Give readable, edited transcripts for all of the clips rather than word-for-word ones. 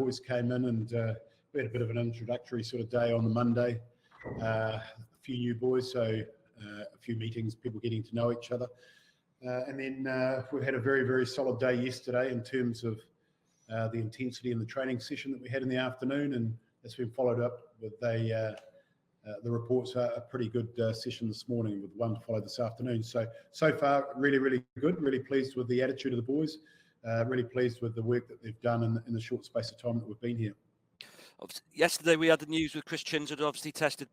boys came in, and we had a bit of an introductory sort of day on the Monday. A few new boys, so a few meetings, people getting to know each other. And then we had a very, very solid day yesterday in terms of the intensity in the training session that we had in the afternoon, and that's been followed up with the reports are a pretty good session this morning, with one to follow this afternoon. So far, really, really good. Really pleased with the attitude of the boys. Really pleased with the work that they've done in the short space of time that we've been here. Yesterday we had the news with Chris Chins had obviously tested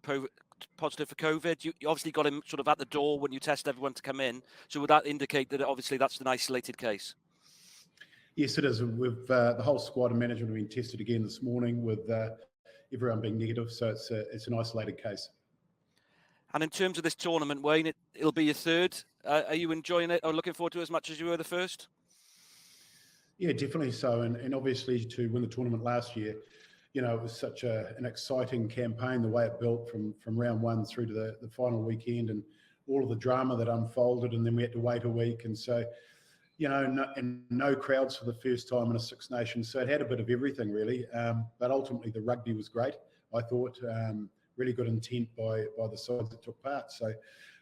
positive for COVID. You obviously got him sort of at the door when you test everyone to come in. So would that indicate that obviously that's an isolated case? Yes, it is. We've the whole squad and management have been tested again this morning, with everyone being negative. So it's an isolated case. And in terms of this tournament, Wayne, it'll be your third. Are you enjoying it or looking forward to it as much as you were the first? Yeah, definitely so. And obviously to win the tournament last year, you know, it was such an exciting campaign, the way it built from round one through to the final weekend, and all of the drama that unfolded, and then we had to wait a week. And so, you know, no crowds for the first time in a Six Nations. So it had a bit of everything, really. But ultimately, the rugby was great, I thought. Really good intent by the sides that took part. So,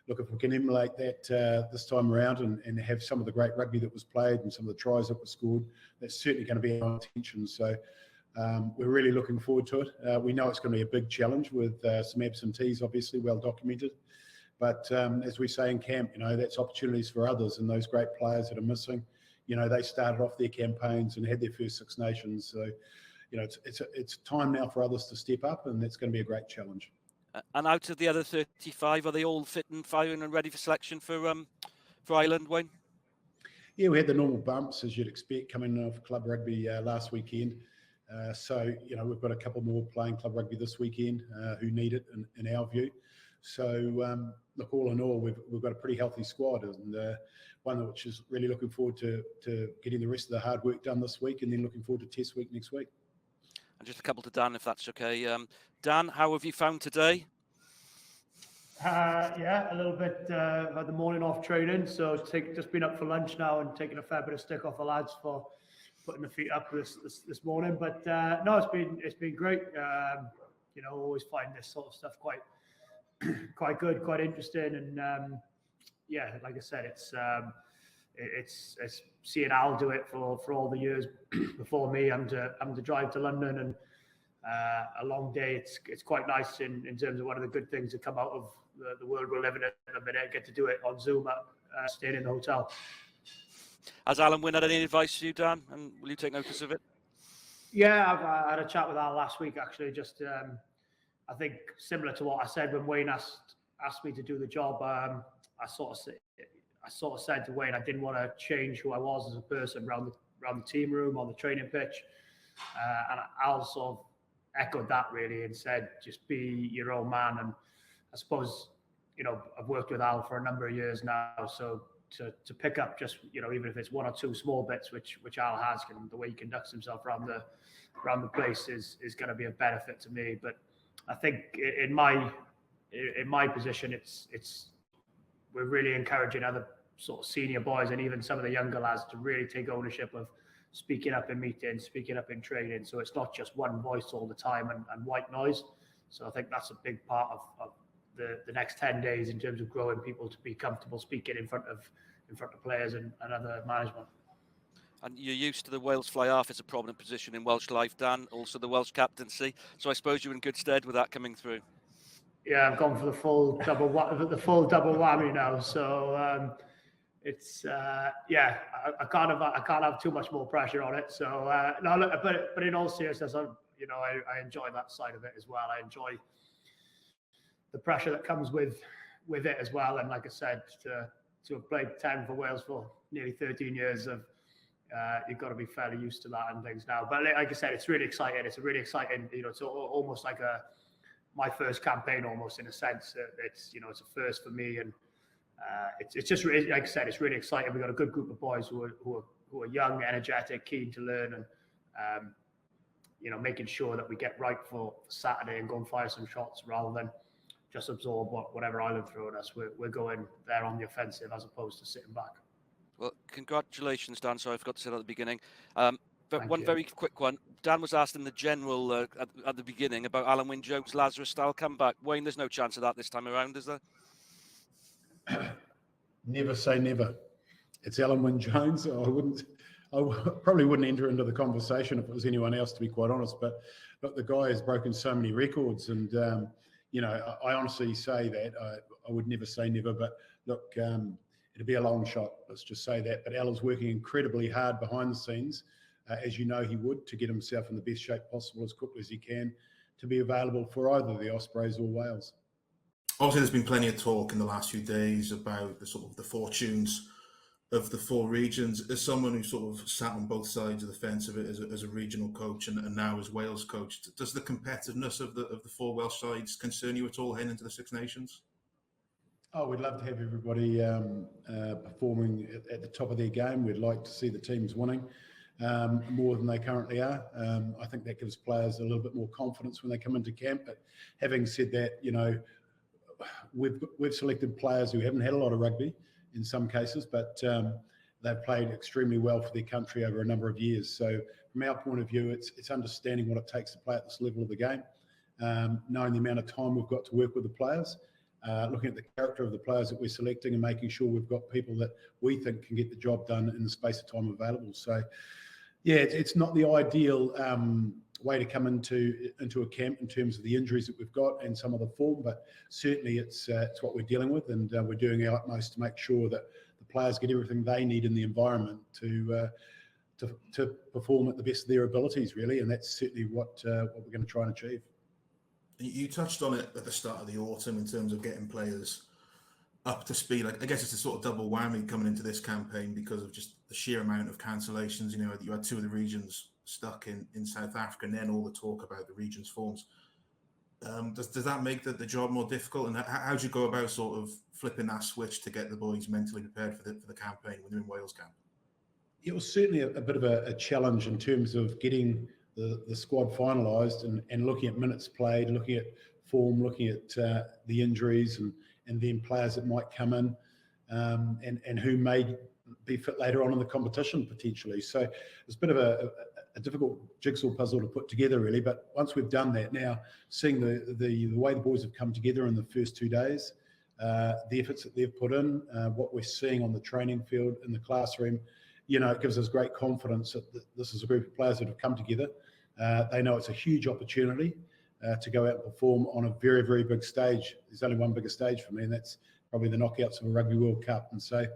look, if we can emulate that this time around and have some of the great rugby that was played and some of the tries that were scored, that's certainly going to be our intention. So, we're really looking forward to it. We know it's going to be a big challenge with some absentees, obviously, well documented. But as we say in camp, you know, that's opportunities for others, and those great players that are missing, you know, they started off their campaigns and had their first Six Nations. So, you know, it's time now for others to step up, and that's going to be a great challenge. And out of the other 35, are they all fit and firing and ready for selection for Ireland, Wayne? Yeah, we had the normal bumps, as you'd expect, coming off club rugby last weekend. So, you know, we've got a couple more playing club rugby this weekend who need it, in our view. So, look, all in all, we've got a pretty healthy squad, and one which is really looking forward to getting the rest of the hard work done this week, and then looking forward to test week next week. And just a couple to Dan, if that's okay. Dan, how have you found today? Yeah, a little bit. Had the morning off training, so just been up for lunch now and taking a fair bit of stick off the lads for putting the feet up this morning. But no, it's been great. You know, always find this sort of stuff quite good, quite interesting, and yeah, like I said, it's seeing Al do it for all the years before me. I'm to drive to London, and a long day. It's quite nice in terms of one of the good things that come out of the world we're living in at the minute. Get to do it on Zoom, staying in the hotel. Has Alun Wyn had any advice for you, Dan, and will you take notice of it? Yeah, I had a chat with Al last week, actually. Just I think similar to what I said when Wayne asked me to do the job. I sort of said to Wayne I didn't want to change who I was as a person around the team room, on the training pitch, and Al sort of echoed that really and said, just be your own man. And I suppose, you know, I've worked with Al for a number of years now, so to pick up just, you know, even if it's one or two small bits, which Al has, and the way he conducts himself around the place is going to be a benefit to me. But I think in my position, it's we're really encouraging other sort of senior boys and even some of the younger lads to really take ownership of speaking up in meetings, speaking up in training. So it's not just one voice all the time and white noise. So I think that's a big part of the next 10 days in terms of growing people to be comfortable speaking in front of players and other management. And you're used to the Wales fly half as a prominent position in Welsh life, Dan, also the Welsh captaincy. So I suppose you're in good stead with that coming through. Yeah, I've gone for the full double whammy now. So it's yeah, I can't have too much more pressure on it. So no, look, but in all seriousness, I enjoy that side of it as well. I enjoy the pressure that comes with it as well. And like I said, to have played 10 for Wales for nearly 13 years, you've got to be fairly used to that and things now. But like I said, it's really exciting. It's a really exciting, it's almost like my first campaign, almost in a sense. It's it's a first for me, and it's just really, like I said, it's really exciting. We've got a good group of boys who are young, energetic, keen to learn, and making sure that we get right for Saturday and go and fire some shots rather than just absorb whatever Ireland throw at us. We're going there on the offensive as opposed to sitting back. Well, congratulations, Dan. Sorry, I forgot to say that at the beginning. But Thank one you. very quick one. Dan was asked in the general at the beginning about Alun Wyn Jones' Lazarus-style comeback. Wayne, there's no chance of that this time around, is there? Never say never. It's Alun Wyn Jones. Probably wouldn't enter into the conversation if it was anyone else, to be quite honest. But the guy has broken so many records, and I honestly say that I would never say never. But look, it'd be a long shot. Let's just say that. But Al is working incredibly hard behind the scenes, as you know he would, to get himself in the best shape possible as quickly as he can to be available for either the Ospreys or Wales. Obviously, there's been plenty of talk in the last few days about the sort of the fortunes of the four regions. As someone who sort of sat on both sides of the fence of it as a regional coach and now as Wales coach, does the competitiveness of the four Welsh sides concern you at all heading into the Six Nations? Oh, we'd love to have everybody performing at the top of their game. We'd like to see the teams winning more than they currently are. I think that gives players a little bit more confidence when they come into camp. But having said that, we've selected players who haven't had a lot of rugby in some cases, but they've played extremely well for their country over a number of years. So from our point of view, it's understanding what it takes to play at this level of the game, knowing the amount of time we've got to work with the players, looking at the character of the players that we're selecting and making sure we've got people that we think can get the job done in the space of time available. So, yeah, it's not the ideal way to come into a camp in terms of the injuries that we've got and some of the form, but certainly it's what we're dealing with, and we're doing our utmost to make sure that the players get everything they need in the environment to perform at the best of their abilities, really, and that's certainly what we're going to try and achieve. You touched on it at the start of the autumn in terms of getting players up to speed. I guess it's a sort of double whammy coming into this campaign because of just the sheer amount of cancellations. You had two of the regions stuck in South Africa, and then all the talk about the region's forms. Does that make the job more difficult? And how do you go about sort of flipping that switch to get the boys mentally prepared for the campaign when they're in Wales camp? It was certainly a bit of a challenge in terms of getting the squad finalised and looking at minutes played, looking at form, looking at the injuries and then players that might come in and who may be fit later on in the competition potentially. So it's a bit of a difficult jigsaw puzzle to put together, really. But once we've done that now, seeing the way the boys have come together in the first 2 days, the efforts that they've put in, what we're seeing on the training field, in the classroom, it gives us great confidence that this is a group of players that have come together. They know it's a huge opportunity to go out and perform on a very, very big stage. There's only one bigger stage for me, and that's probably the knockouts of a Rugby World Cup. And so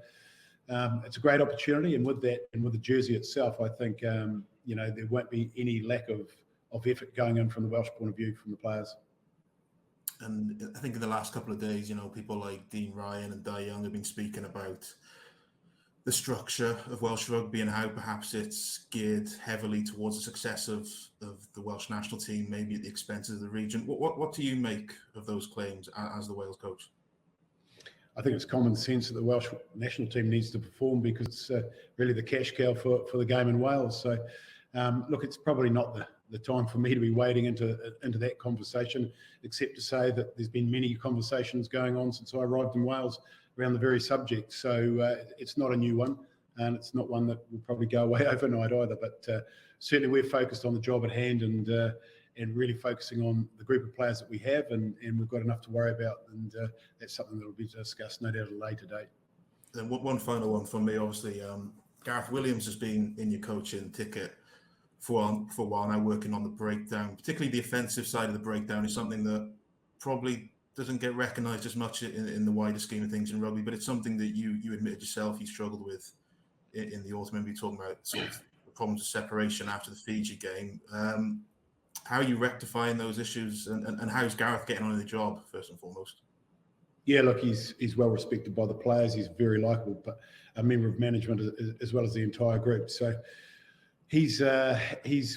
it's a great opportunity. And with that, and with the jersey itself, I think, there won't be any lack of effort going in from the Welsh point of view from the players. And I think in the last couple of days, people like Dean Ryan and Di Young have been speaking about the structure of Welsh rugby and how perhaps it's geared heavily towards the success of the Welsh national team, maybe at the expenses of the region. What do you make of those claims as the Wales coach? I think it's common sense that the Welsh national team needs to perform because it's really the cash cow for the game in Wales. So, look, it's probably not the time for me to be wading into that conversation, except to say that there's been many conversations going on since I arrived in Wales around the very subject. So it's not a new one, and it's not one that will probably go away overnight either. But certainly we're focused on the job at hand and really focusing on the group of players that we have, and we've got enough to worry about, and that's something that will be discussed no doubt at a later date. And one final one from me, obviously, Gareth Williams has been in your coaching ticket for a while now, working on the breakdown. Particularly the offensive side of the breakdown is something that probably doesn't get recognised as much in the wider scheme of things in rugby, but it's something that you admitted yourself you struggled with in the autumn. Maybe talking about sort of the problems of separation after the Fiji game. How are you rectifying those issues, and how's Gareth getting on in the job, first and foremost? Yeah, look, he's well respected by the players. He's very likeable, but a member of management as well as the entire group. So he's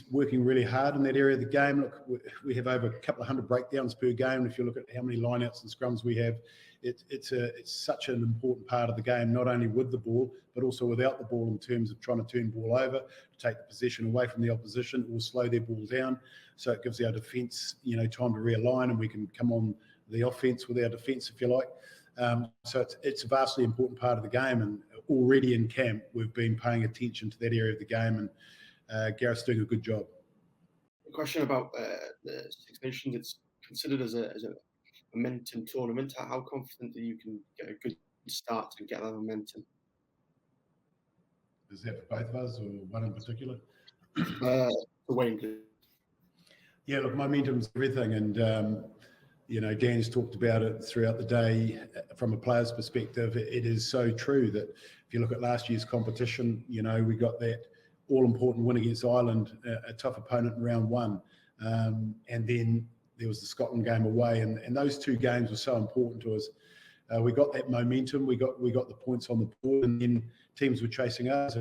working really hard in that area of the game. Look, we have over a couple of hundred breakdowns per game. If you look at how many lineouts and scrums we have, it's such an important part of the game, not only with the ball, but also without the ball, in terms of trying to turn ball over, to take the possession away from the opposition or slow their ball down. So it gives our defence, time to realign, and we can come on the offence with our defence, if you like. So it's a vastly important part of the game, and already in camp we've been paying attention to that area of the game, and Gareth's doing a good job. A question about the Six Nations. It's considered as a momentum tournament. How confident that you can get a good start and get that momentum? Is that for both of us or one in particular? For Wayne. Yeah, look, momentum's everything, and Dan's talked about it throughout the day. From a player's perspective, it is so true that if you look at last year's competition, we got that all-important win against Ireland, a tough opponent in round one, and then there was the Scotland game away, and those two games were so important to us. We got that momentum, we got the points on the board, and then teams were chasing us.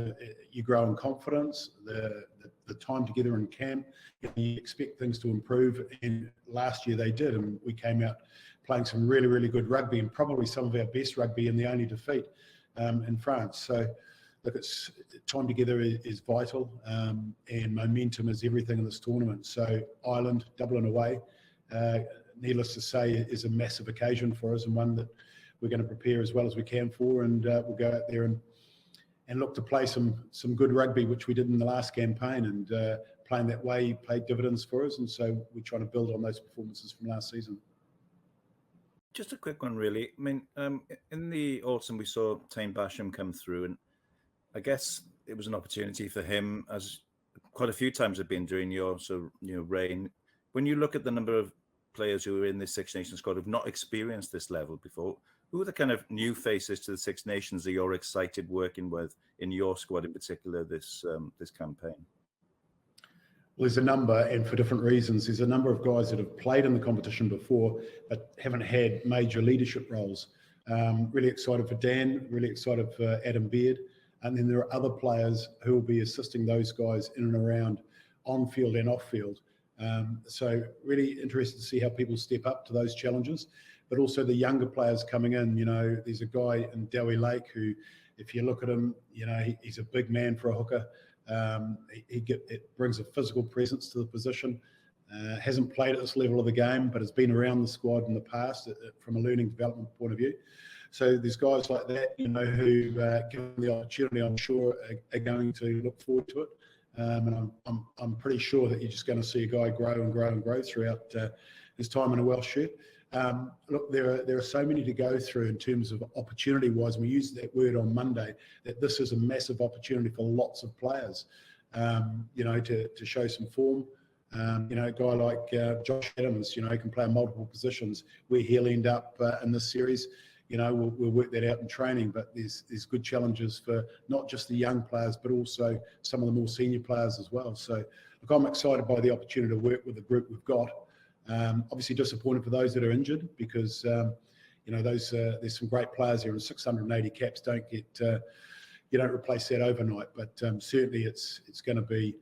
You grow in confidence, the time together in camp, you expect things to improve, and last year they did, and we came out playing some really, really good rugby, and probably some of our best rugby, in the only defeat in France. So look, it's time together is vital, and momentum is everything in this tournament. So Ireland, Dublin away, needless to say, is a massive occasion for us, and one that we're going to prepare as well as we can for, and we'll go out there and look to play some good rugby, which we did in the last campaign, and playing that way paid dividends for us, and so we're trying to build on those performances from last season. Just a quick one, really. I mean, in the autumn, we saw Tane Basham come through, and I guess it was an opportunity for him, as quite a few times have been during your reign. When you look at the number of players who are in this Six Nations squad who've not experienced this level before, who are the kind of new faces to the Six Nations that you're excited working with in your squad in particular this campaign? Well, there's a number, and for different reasons. There's a number of guys that have played in the competition before but haven't had major leadership roles. Really excited for Dan, really excited for Adam Beard. And then there are other players who will be assisting those guys in and around on-field and off-field. So really interested to see how people step up to those challenges, but also the younger players coming in. There's a guy in Dowie Lake who, if you look at him, he's a big man for a hooker. It brings a physical presence to the position. Hasn't played at this level of the game, but has been around the squad in the past from a learning development point of view. So there's guys like that, who, given the opportunity, I'm sure are going to look forward to it. And I'm pretty sure that you're just going to see a guy grow and grow and grow throughout his time in a Welsh shirt. Look, there are so many to go through in terms of opportunity-wise. We used that word on Monday, that this is a massive opportunity for lots of players, to show some form. A guy like Josh Adams, can play in multiple positions. Where he'll end up in this series, we'll work that out in training, but there's good challenges for not just the young players, but also some of the more senior players as well. So, look, I'm excited by the opportunity to work with the group we've got. Obviously disappointed for those that are injured, because, there's some great players here, and 680 caps don't get, you don't replace that overnight, but certainly it's going to be,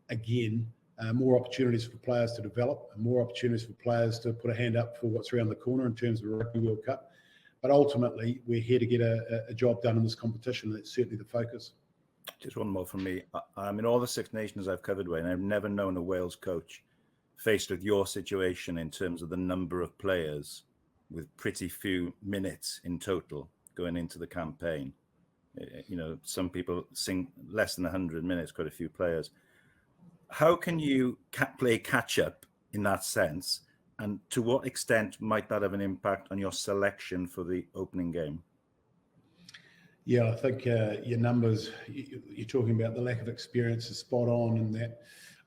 again, more opportunities for players to develop, and more opportunities for players to put a hand up for what's around the corner in terms of the Rugby World Cup. But ultimately, we're here to get a job done in this competition. That's certainly the focus. Just one more from me. I mean, all the Six Nations I've covered, Wayne, I've never known a Wales coach faced with your situation in terms of the number of players with pretty few minutes in total going into the campaign. Some people sing less than 100 minutes, quite a few players. How can you play catch up in that sense? And to what extent might that have an impact on your selection for the opening game? Yeah, I think your numbers, you're talking about the lack of experience is spot on, and that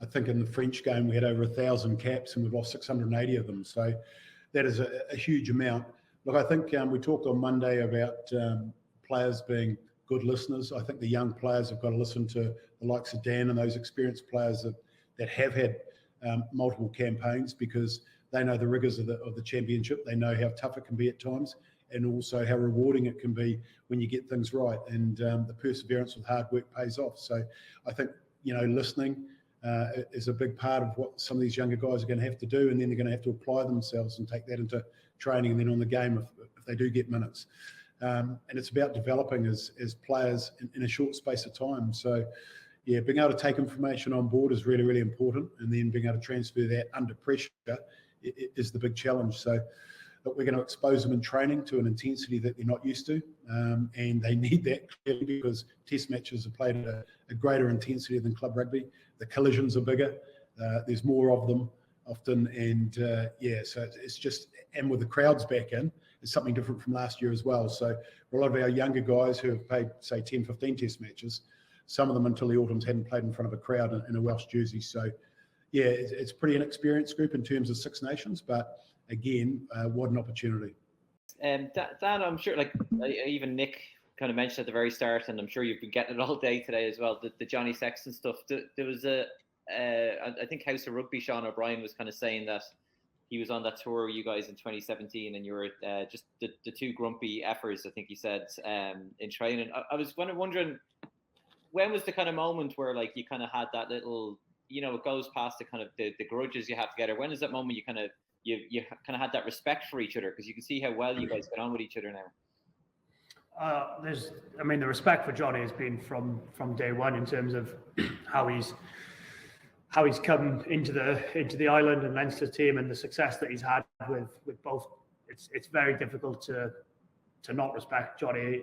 I think in the French game we had over 1,000 caps and we've lost 680 of them. So that is a huge amount. Look, I think we talked on Monday about players being good listeners. I think the young players have got to listen to the likes of Dan and those experienced players that have had multiple campaigns, because they know the rigours of the championship. They know how tough it can be at times, and also how rewarding it can be when you get things right. And the perseverance with hard work pays off. So I think, listening is a big part of what some of these younger guys are going to have to do, and then they're going to have to apply themselves and take that into training and then on the game if they do get minutes. And it's about developing as players in a short space of time. So, yeah, being able to take information on board is really, really important, and then being able to transfer that under pressure is the big challenge. So, but we're going to expose them in training to an intensity that they're not used to, and they need that clearly, because test matches are played at a greater intensity than club rugby. The collisions are bigger. There's more of them often, and so it's just, and with the crowds back in, it's something different from last year as well. So for a lot of our younger guys who have played, say, 10, 15 test matches, some of them until the autumns hadn't played in front of a crowd in a Welsh jersey. So yeah, it's pretty inexperienced group in terms of Six Nations, but again, what an opportunity. Dan, I'm sure, like even Nick kind of mentioned at the very start, and I'm sure you've been getting it all day today as well, the Johnny Sexton stuff. There was I think House of Rugby, Sean O'Brien was kind of saying that he was on that tour with you guys in 2017, and you were just the two grumpy effers, I think he said, in training. I was wondering, when was the kind of moment where like you kind of had that little, it goes past the kind of the grudges you have together. When is that moment you kind of had that respect for each other, because you can see how well you guys get on with each other now? The respect for Johnny has been from day one in terms of how he's come into the Ireland and Leinster team, and the success that he's had with both. It's very difficult to not respect Johnny,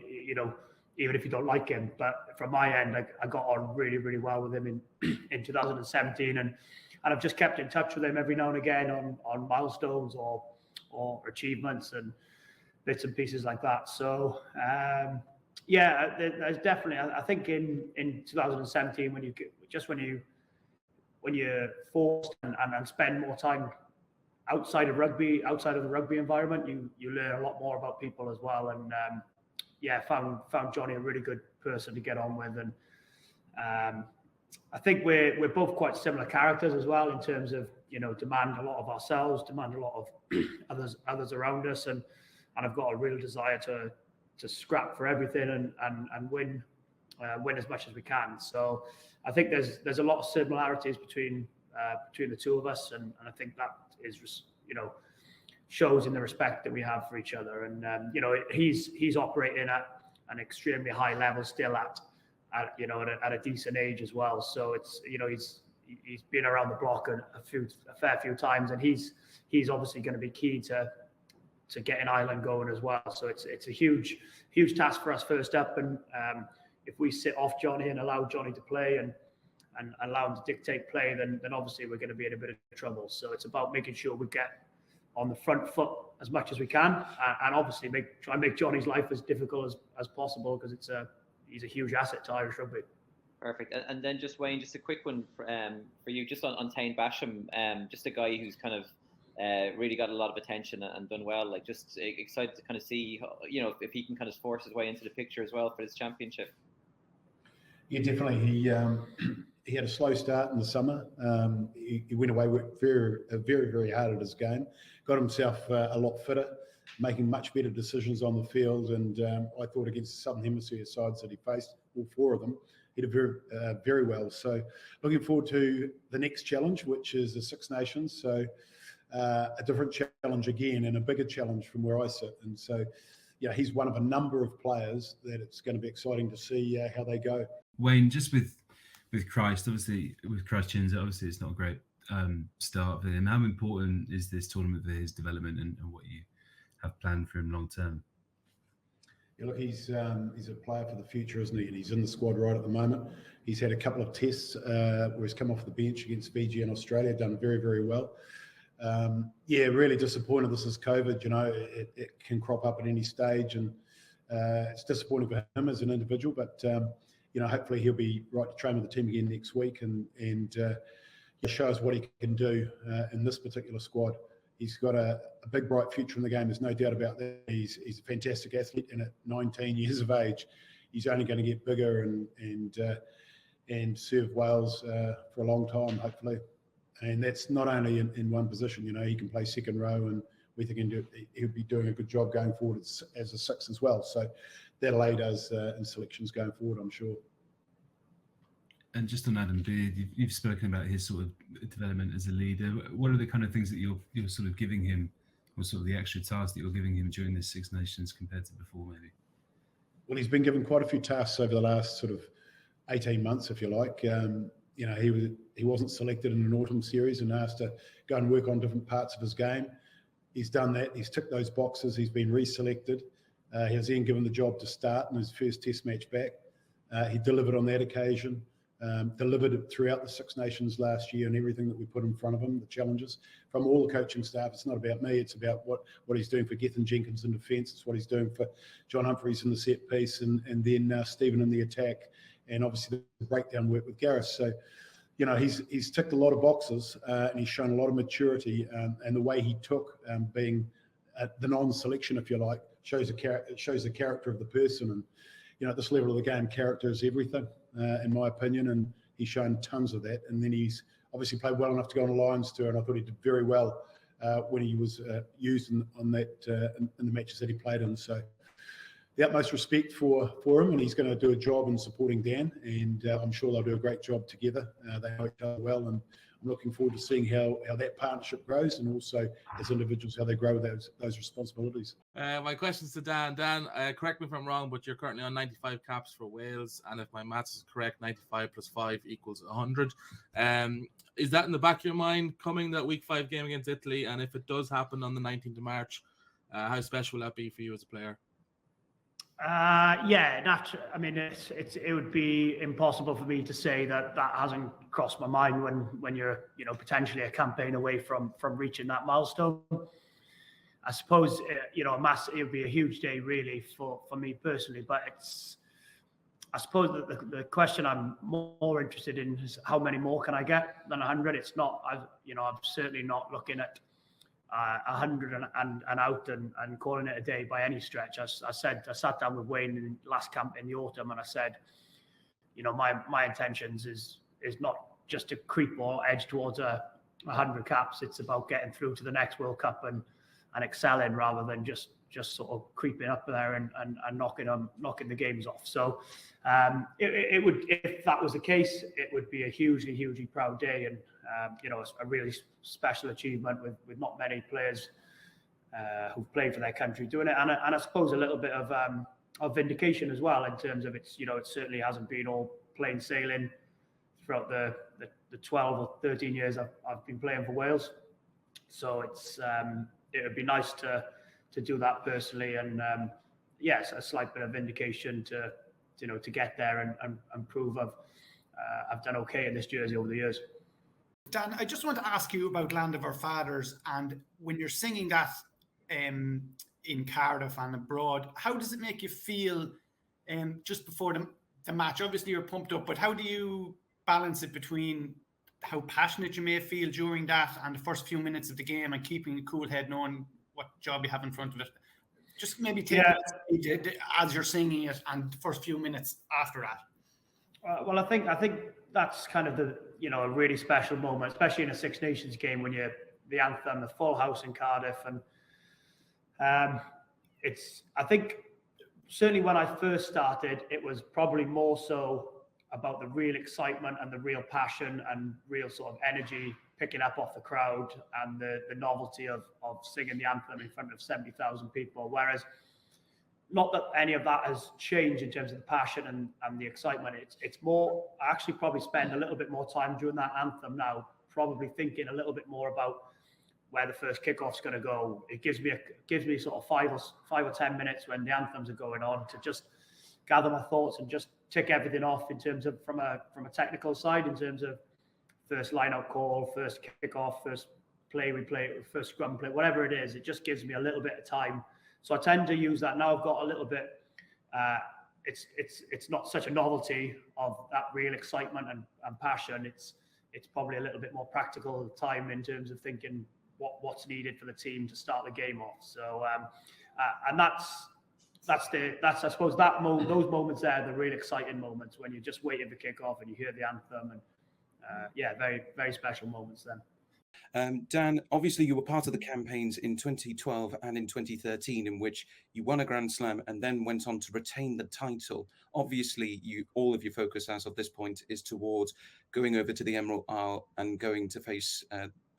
even if you don't like him. But from my end, I got on really, really well with him in 2017, and I've just kept in touch with him every now and again on milestones or achievements and bits and pieces like that. So there's definitely, I think in 2017, when you're forced and spend more time outside of the rugby environment, you learn a lot more about people as well. And found Johnny a really good person to get on with, and I think we're both quite similar characters as well, in terms of demand a lot of ourselves, demand a lot of others around us, and I've got a real desire to scrap for everything and win as much as we can. So I think there's a lot of similarities between the two of us, and I think that is shows in the respect that we have for each other. And he's operating at an extremely high level still at a decent age as well. So it's he's been around the block a fair few times, and he's obviously going to be key to getting Ireland going as well. So it's a huge task for us first up, and if we sit off Johnny and allow Johnny to play and allow him to dictate play, then obviously we're going to be in a bit of trouble. So it's about making sure we get on the front foot as much as we can, and obviously try and make Johnny's life as difficult as possible, because he's a huge asset to Irish rugby. Perfect. And then just Wayne, just a quick one for you, just on Tane Basham, just a guy who's kind of really got a lot of attention and done well. Like, just excited to kind of see, if he can kind of force his way into the picture as well for this championship. Yeah, definitely. He had a slow start in the summer. He went away, worked very, very hard at his game, got himself a lot fitter, making much better decisions on the field. And I thought against the Southern Hemisphere sides that he faced, all four of them, he did very well. So looking forward to the next challenge, which is the Six Nations. So a different challenge again, and a bigger challenge from where I sit. And so, he's one of a number of players that it's going to be exciting to see how they go. Wayne, just with Christ, obviously, with Christians, obviously it's not a great start for him. How important is this tournament for his development and what you have planned for him long term? Yeah, look, he's a player for the future, isn't he? And he's in the squad right at the moment. He's had a couple of tests where he's come off the bench against Fiji and Australia, done very, very well. Really disappointed. This is COVID, it can crop up at any stage, and it's disappointing for him as an individual, but hopefully he'll be right to train with the team again next week and show us what he can do in this particular squad. He's got a big, bright future in the game. There's no doubt about that. He's a fantastic athlete, and at 19 years of age, he's only going to get bigger and serve Wales for a long time, hopefully. And that's not only in one position. He can play second row, and we think he'll be doing a good job going forward as a six as well. So that'll aid us in selections going forward, I'm sure. And just on Adam Beard, you've spoken about his sort of development as a leader. What are the kind of things that you're sort of giving him, or sort of the extra tasks that you're giving him during this Six Nations compared to before, maybe? Well, he's been given quite a few tasks over the last sort of 18 months, if you like. He wasn't selected in an autumn series and asked to go and work on different parts of his game. He's done that. He's ticked those boxes. He's been reselected. He was then given the job to start in his first test match back. He delivered on that occasion. delivered throughout the Six Nations last year and everything that we put in front of him, the challenges from all the coaching staff. It's not about me. It's about what he's doing for Gethin Jenkins in defence. It's what he's doing for John Humphreys in the set piece, and then Stephen in the attack, and obviously the breakdown work with Gareth. So, he's ticked a lot of boxes, and he's shown a lot of maturity, and the way he took being the non-selection, if you like, shows the character of the person. And at this level of the game, character is everything, in my opinion, and he's shown tons of that. And then he's obviously played well enough to go on a Lions tour, and I thought he did very well when he was used in the matches that he played in. So the utmost respect for him, and he's going to do a job in supporting Dan, and I'm sure they'll do a great job together. They know each other well, and I'm looking forward to seeing how that partnership grows, and also as individuals, how they grow with those responsibilities. My question's to Dan. Dan, correct me if I'm wrong, but you're currently on 95 caps for Wales, and if my maths is correct, 95 plus 5 equals 100. Is that in the back of your mind coming that week 5 game against Italy? And if it does happen on the 19th of March, how special will that be for you as a player? Yeah, I mean, it would be impossible for me to say that hasn't crossed my mind when you're potentially a campaign away from reaching that milestone. I suppose it would be a huge day really for me personally, but I suppose that the question I'm more interested in is how many more can I get than 100. It's not, I'm certainly not looking at 100 and out and calling it a day by any stretch. I sat down with Wayne in last camp in the autumn, and I said, my intentions is not just to creep or edge towards 100 caps. It's about getting through to the next World Cup and excelling rather than just sort of creeping up there and knocking the games off. So it would, if that was the case, it would be a hugely proud day, and a really special achievement with not many players who've played for their country doing it, and I suppose a little bit of vindication as well, in terms of it certainly hasn't been all plain sailing throughout the 12 or 13 years I've been playing for Wales. So it would be nice to do that personally, and yes, a slight bit of vindication to get there and prove I've done okay in this jersey over the years. Dan, I just want to ask you about Land of Our Fathers, and when you're singing that in Cardiff and abroad, how does it make you feel just before the match? Obviously you're pumped up, but how do you balance it between how passionate you may feel during that and the first few minutes of the game, and keeping a cool head knowing what job you have in front of it? Just maybe take it as you're singing it and the first few minutes after that. Well, I think that's kind of a really special moment, especially in a Six Nations game when the anthem, the full house in Cardiff, and I think certainly when I first started, it was probably more so about the real excitement and the real passion and real sort of energy picking up off the crowd, and the novelty of singing the anthem in front of 70,000 people. Whereas, not that any of that has changed in terms of the passion and the excitement. It's more, I actually probably spend a little bit more time during that anthem now, probably thinking a little bit more about where the first kickoff's going to go. It gives me sort of 5 or 10 minutes when the anthems are going on to just gather my thoughts and just tick everything off in terms of from a technical side, in terms of first line-out call, first kickoff, first play replay, first scrum play, whatever it is. It just gives me a little bit of time. So I tend to use that now. I've got a little bit. It's not such a novelty of that real excitement and passion. It's probably a little bit more practical time in terms of thinking what's needed for the team to start the game off. So and that's I suppose those moments there are the real exciting moments, when you're just waiting for kickoff and you hear the anthem, and very, very special moments then. Dan, obviously you were part of the campaigns in 2012 and in 2013 in which you won a Grand Slam and then went on to retain the title. Obviously, all of your focus as of this point is towards going over to the Emerald Isle and going to face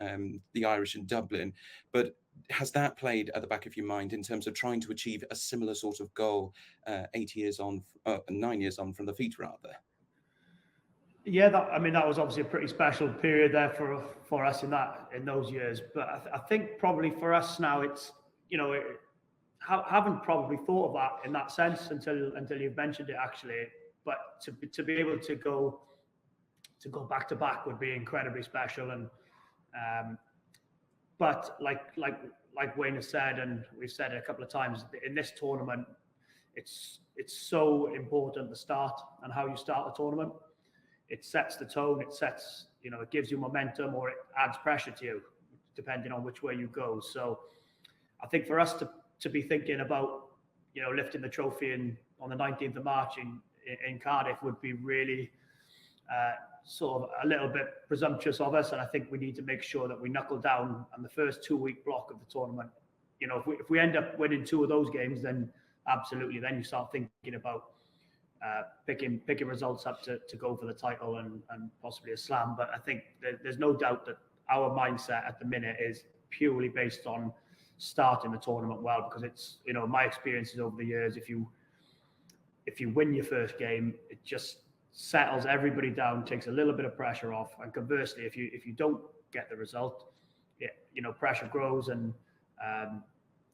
the Irish in Dublin. But has that played at the back of your mind in terms of trying to achieve a similar sort of goal 9 years on from the feet, rather? Yeah, that was obviously a pretty special period there for us in those years. But I think probably for us now, it's haven't probably thought of that in that sense until you've mentioned it actually. But to be able to go to go back to back would be incredibly special. And but like Wayne has said, and we've said it a couple of times, in this tournament, it's so important the start and how you start the tournament. It sets the tone. It sets, it gives you momentum, or it adds pressure to you, depending on which way you go. So I think for us to be thinking about, lifting the trophy on the 19th of March in Cardiff would be really sort of a little bit presumptuous of us. And I think we need to make sure that we knuckle down on the first 2-week block of the tournament. If we end up winning 2 of those games, then absolutely, then you start thinking about picking results up to go for the title and possibly a slam. But I think there's no doubt that our mindset at the minute is purely based on starting the tournament well, because it's, my experiences over the years, if you win your first game, it just settles everybody down, takes a little bit of pressure off. And conversely, if you don't get the result, pressure grows, and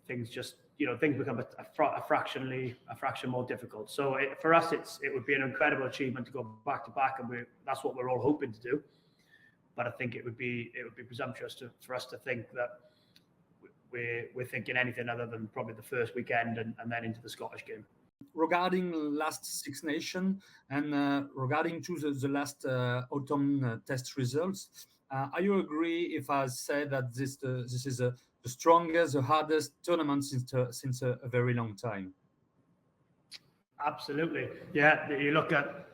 things just, things become a fraction more difficult. So for us, it would be an incredible achievement to go back to back, and that's what we're all hoping to do. But I think it would be presumptuous for us to think that we're thinking anything other than probably the first weekend and then into the Scottish game. Regarding last Six Nations and regarding to the last autumn test results, are you agree if I say that this is the strongest, the hardest tournament since a very long time? Absolutely, yeah. You look at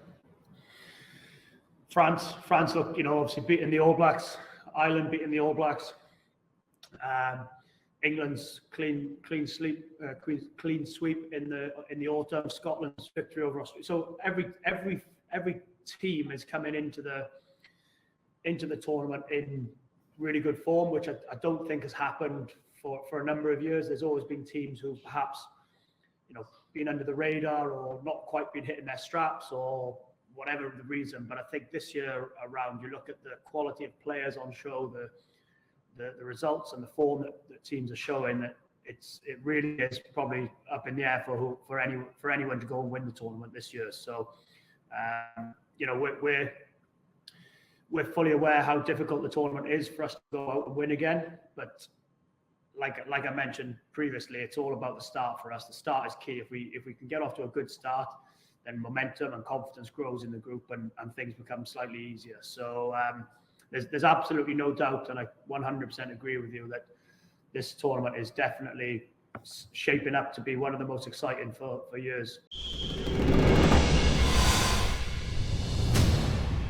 France look, obviously beating the All Blacks, Ireland beating the All Blacks, England's clean sweep in the autumn, Scotland's victory over Australia. So every team is coming into the tournament in really good form, which I don't think has happened for a number of years. There's always been teams who perhaps been under the radar or not quite been hitting their straps or whatever the reason. But I think this year around, you look at the quality of players on show, the results and the form that teams are showing, that it really is probably up in the air for anyone to go and win the tournament this year. So we're fully aware how difficult the tournament is for us to go out and win again. But like I mentioned previously, it's all about the start for us. The start is key. If we can get off to a good start, then momentum and confidence grows in the group, and things become slightly easier. So there's absolutely no doubt, and I 100% agree with you, that this tournament is definitely shaping up to be one of the most exciting for years.